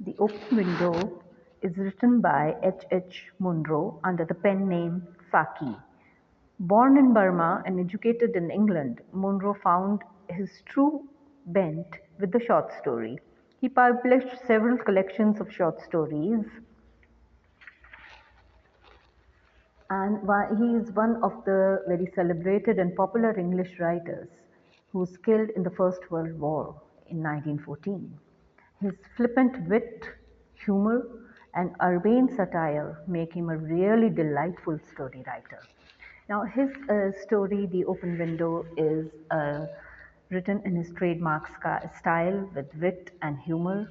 The Open Window is written by H. H. Munro under the pen name Saki. Born in Burma and educated in England, Munro found his true bent with the short story. He published several collections of short stories, and he is one of the very celebrated and popular English writers who was killed in the First World War in 1914. His flippant wit, humor, and urbane satire make him a really delightful story writer. Now, his story, The Open Window, is written in his trademark style with wit and humor.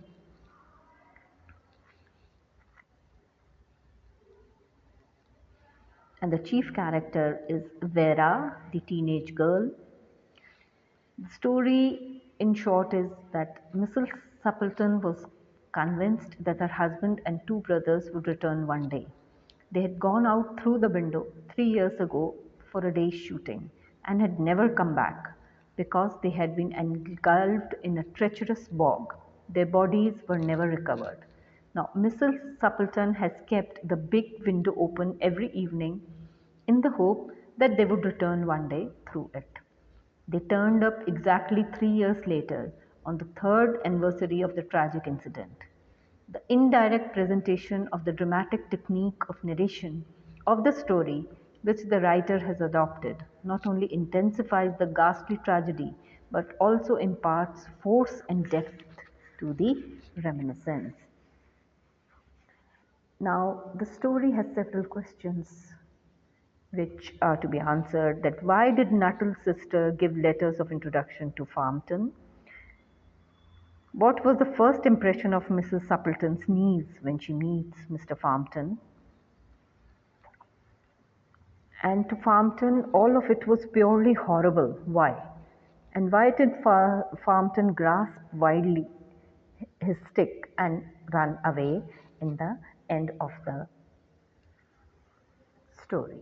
And the chief character is Vera, the teenage girl. The story, in short, is that Mrs. Suppleton was convinced that her husband and two brothers would return one day. They had gone out through the window 3 years ago for a day's shooting and had never come back because they had been engulfed in a treacherous bog. Their bodies were never recovered. Now, Mrs. Suppleton has kept the big window open every evening in the hope that they would return one day through it. They turned up exactly 3 years later, on the third anniversary of the tragic incident. The indirect presentation of the dramatic technique of narration of the story, which the writer has adopted, not only intensifies the ghastly tragedy but also imparts force and depth to the reminiscence. Now, the story has several questions which are to be answered. That why did Nuttall's sister give letters of introduction to Farmton? What was the first impression of Mrs. Suppleton's niece when she meets Mr. Farmton? And to Farmton, all of it was purely horrible. Why? And why did Farmton grasp wildly his stick and run away in the end of the story?